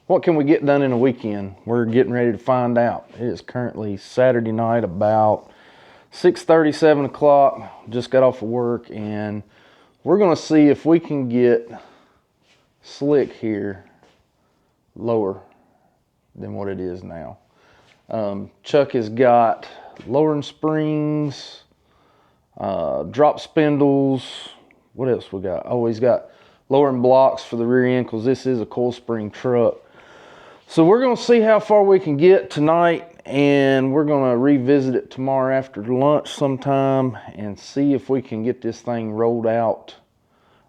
What can we get done in a weekend? We're getting ready to find out. It is currently Saturday night, about 6:30, 7 o'clock. Just got off of work, and we're gonna see if we can get slick here lower than what it is now. Chuck has got lowering springs, drop spindles. What else we got? Oh, he's got lowering blocks for the rear end, because this is a coil spring truck. So we're going to see how far we can get tonight, and we're going to revisit it tomorrow after lunch sometime and see if we can get this thing rolled out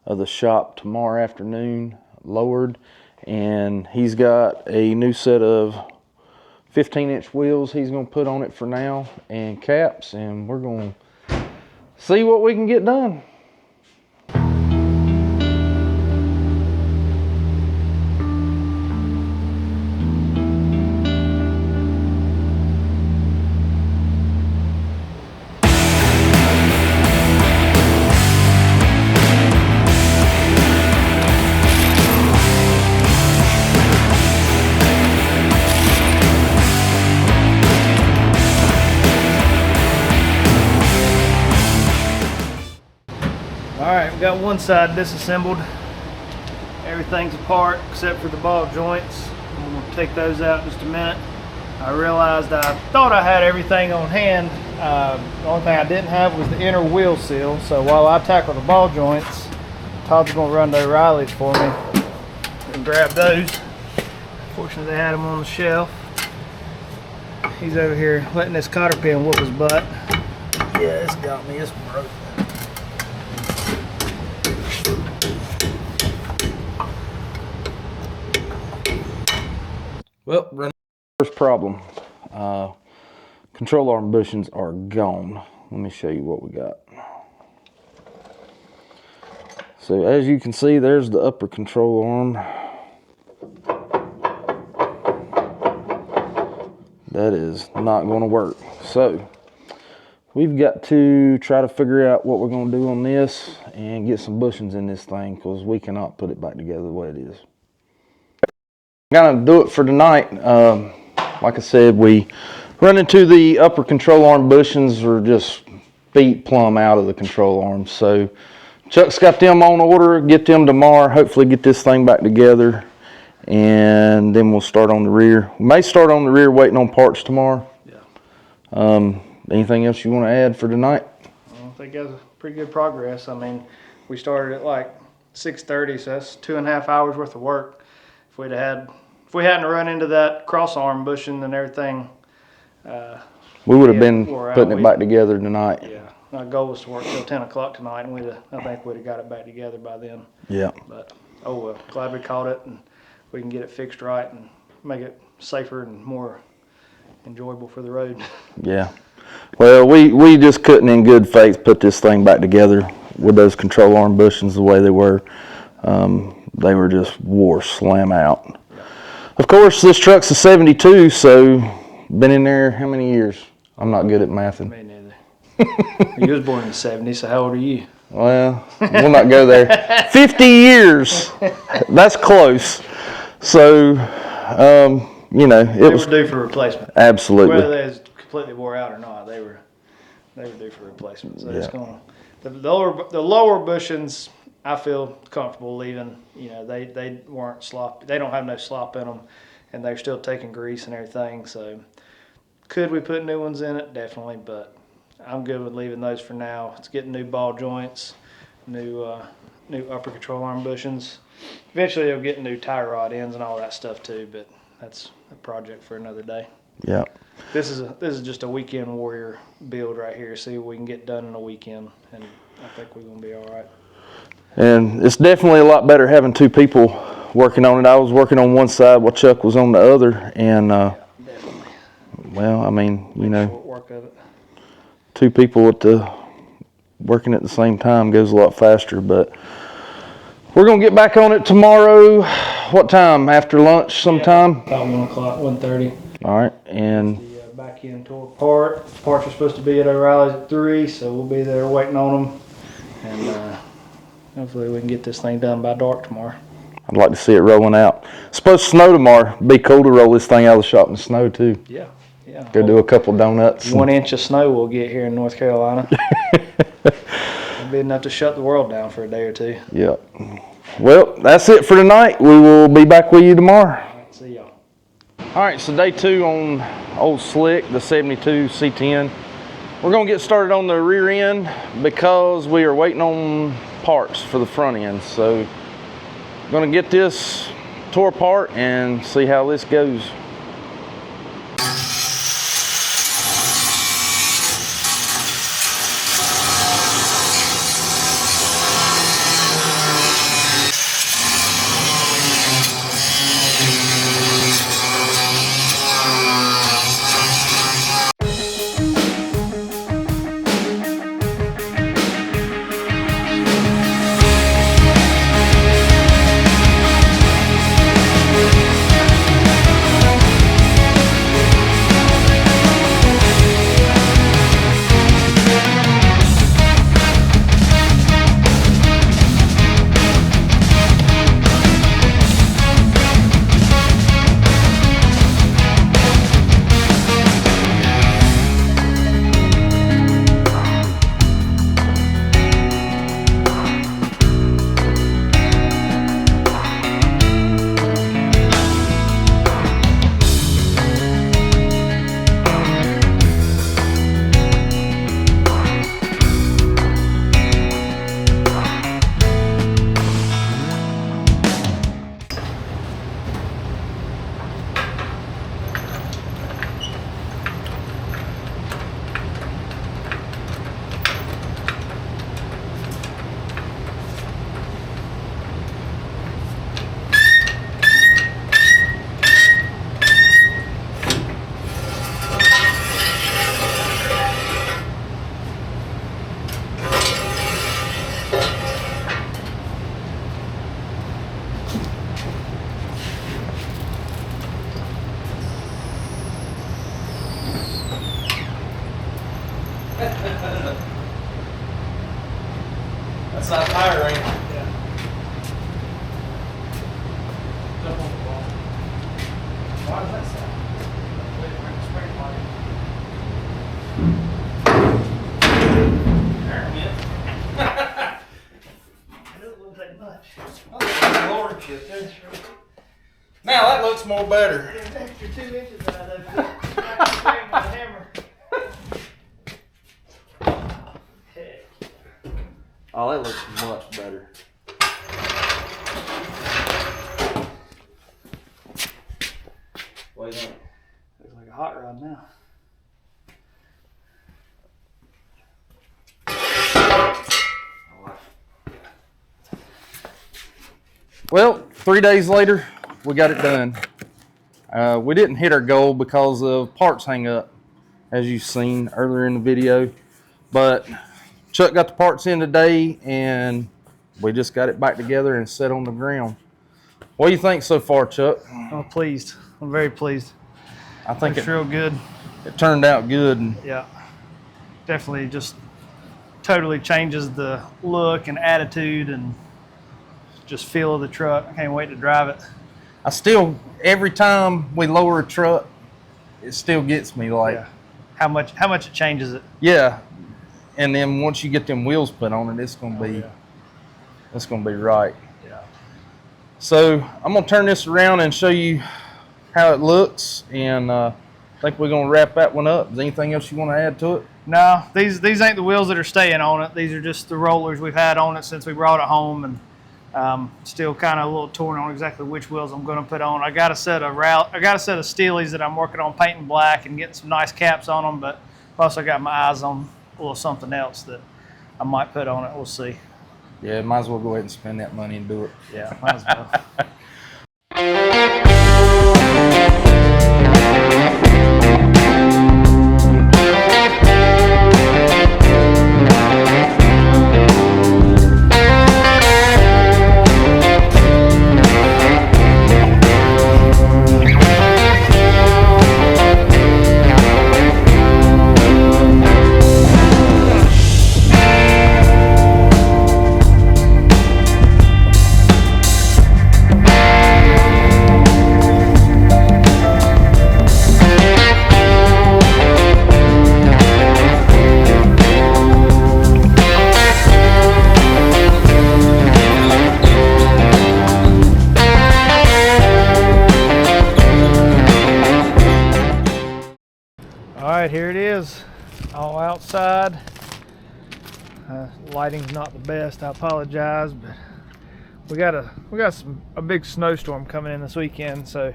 of the shop tomorrow afternoon, lowered. And he's got a new set of 15-inch wheels he's going to put on it for now, and caps, and we're going to see what we can get done. Alright, we got one side disassembled. Everything's apart except for the ball joints. I'm going to take those out in just a minute. I realized I thought I had everything on hand. The only thing I didn't have was the inner wheel seal. So while I tackle the ball joints, Todd's going to run to O'Reilly's for me and grab those. Fortunately, they had them on the shelf. He's over here letting this cotter pin whoop his butt. Yeah, it's got me. It's broke. Well, first problem, control arm bushings are gone. Let me show you what we got. So as you can see, there's the upper control arm. That is not going to work. So we've got to try to figure out what we're going to do on this and get some bushings in this thing, because we cannot put it back together the way it is. Gonna do it for tonight. Like I said, we run into the upper control arm bushings are just feet plumb out of the control arms. So Chuck's got them on order. Get them tomorrow. Hopefully get this thing back together, and then we'll start on the rear. We may start on the rear waiting on parts tomorrow. Yeah. Anything else you want to add for tonight? I think that's pretty good progress. I mean, we started at like 6:30, so that's 2.5 hours worth of work. If we hadn't run into that cross arm bushing and everything, we would have been putting it back together tonight. Yeah, our goal was to work till 10 o'clock tonight, and I think we'd have got it back together by then. Yeah. But oh well, glad we caught it, and we can get it fixed right and make it safer and more enjoyable for the road. Yeah. Well, we just couldn't in good faith put this thing back together with those control arm bushings the way they were. They were just wore slam out. Yeah. Of course, this truck's a 72, so been in there how many years? I'm not good at mathing. Me neither. You was born in the 70s, so how old are you? Well, we'll not go there. 50 years. That's close. So, you know, they were due for replacement. Absolutely. Whether they was completely wore out or not, they were due for replacement. So yeah. It's going. The lower bushings, I feel comfortable leaving. You know, they weren't slop. They don't have no slop in them, and they're still taking grease and everything. So, could we put new ones in it? Definitely, but I'm good with leaving those for now. It's getting new ball joints, new upper control arm bushings. Eventually, they'll get new tie rod ends and all that stuff too. But that's a project for another day. Yeah. This is just a weekend warrior build right here. See what we can get done in a weekend, and I think we're gonna be all right. And it's definitely a lot better having two people working on it. I was working on one side while Chuck was on the other, and yeah, definitely. Well, I mean, you know, short work of it. Two people working at the same time goes a lot faster. But we're gonna get back on it tomorrow. What time? After lunch sometime? Yeah, about 1 o'clock, 1:30. All right, and the back end tore apart. Parts are supposed to be at O'Reilly's at 3, so we'll be there waiting on them, and hopefully we can get this thing done by dark tomorrow. I'd like to see it rolling out. It's supposed to snow tomorrow. Be cool to roll this thing out of the shop in the snow too. Yeah, yeah. Go do a couple donuts. 1 inch of snow we'll get here in North Carolina. It'll be enough to shut the world down for a day or two. Yep. Well, that's it for tonight. We will be back with you tomorrow. All right, see y'all. All right, so day 2 on old Slick, the 72 C10. We're gonna get started on the rear end because we are waiting on parts for the front end. So I'm gonna get this tore apart and see how this goes. That's not tiring. Yeah. Jump on the ball. Why does that sound? Wait for the spring light. It doesn't look like much. Lord, shit, too. Now that looks more better. There's an extra 2 inches out of it. I can bring my hammer. Heck. Oh, that looks much better. What do you think? Looks like a hot rod now. Well, 3 days later, we got it done. We didn't hit our goal because of parts hang up, as you've seen earlier in the video. But Chuck got the parts in today, and we just got it back together and set on the ground. What do you think so far, Chuck? I'm pleased. I'm very pleased. I think It's real good. it turned out good. Yeah. Definitely just totally changes the look and attitude and just feel of the truck. I can't wait to drive it. I still, every time we lower a truck, it still gets me like, Yeah. How much it changes it. yeah. And then once you get them wheels put on it, it's gonna be, it's gonna be right. Yeah. So I'm gonna turn this around and show you how it looks, and I think we're gonna wrap that one up. Is there anything else you want to add to it? No, these ain't the wheels that are staying on it. These are just the rollers we've had on it since we brought it home, and still kind of a little torn on exactly which wheels I'm going to put on. I got a set of Steelies that I'm working on painting black and getting some nice caps on them, but I've also got my eyes on a little something else that I might put on it. We'll see. Yeah, might as well go ahead and spend that money and do it. Yeah, might as well. right, here it is, all outside. Lighting's not the best, I apologize, but we got a big snowstorm coming in this weekend, so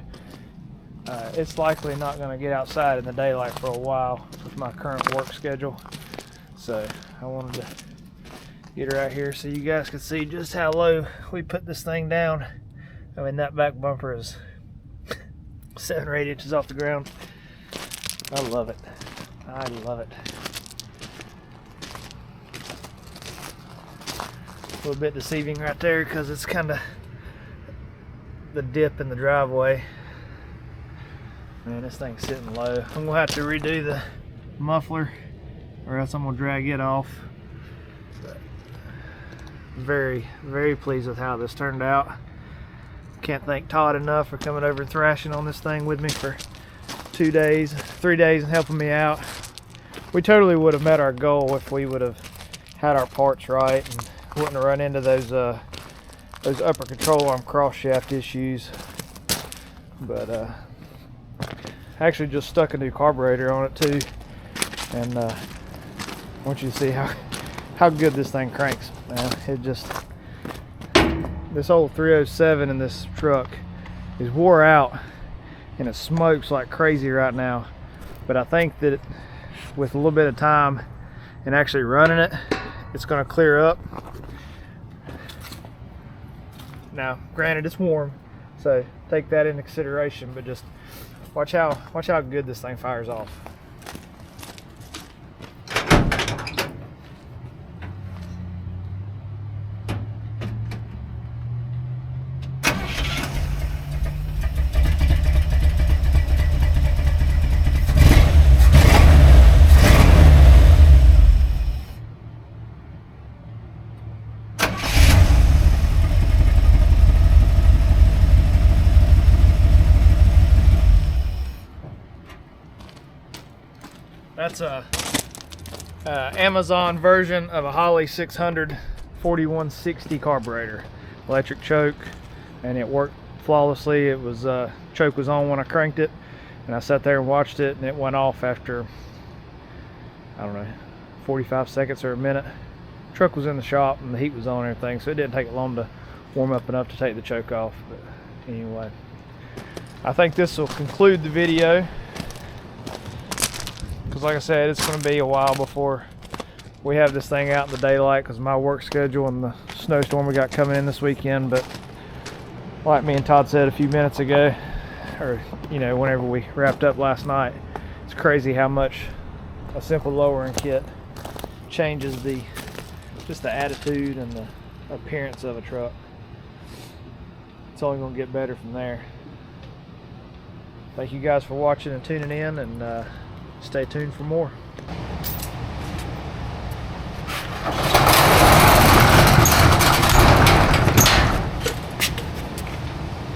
it's likely not going to get outside in the daylight for a while with my current work schedule. So I wanted to get her out here so you guys could see just how low we put this thing down. I mean, that back bumper is 7 or 8 inches off the ground. I love it. I love it. A little bit deceiving right there because it's kind of the dip in the driveway. Man, this thing's sitting low. I'm gonna have to redo the muffler or else I'm gonna drag it off. But very, very pleased with how this turned out. Can't thank Todd enough for coming over and thrashing on this thing with me for 3 days and helping me out. We totally would have met our goal if we would have had our parts right and wouldn't have run into those upper control arm cross shaft issues. But actually just stuck a new carburetor on it too, and I want you to see how good this thing cranks, man. It just, this old 307 in this truck is wore out and it smokes like crazy right now, but I think that with a little bit of time and actually running it, it's going to clear up. Now granted, it's warm, so take that into consideration, but just watch how good this thing fires off. That's a Amazon version of a Holley 600 4160 carburetor, electric choke, and it worked flawlessly. It was choke was on when I cranked it, and I sat there and watched it, and it went off after, I don't know, 45 seconds or a minute. Truck was in the shop and the heat was on and everything, so it didn't take it long to warm up enough to take the choke off. But anyway, I think this will conclude the video, because like I said, it's going to be a while before we have this thing out in the daylight because of my work schedule and the snowstorm we got coming in this weekend. But like me and Todd said a few minutes ago, or whenever we wrapped up last night, it's crazy how much a simple lowering kit changes just the attitude and the appearance of a truck. It's only going to get better from there. Thank you guys for watching and tuning in, and stay tuned for more.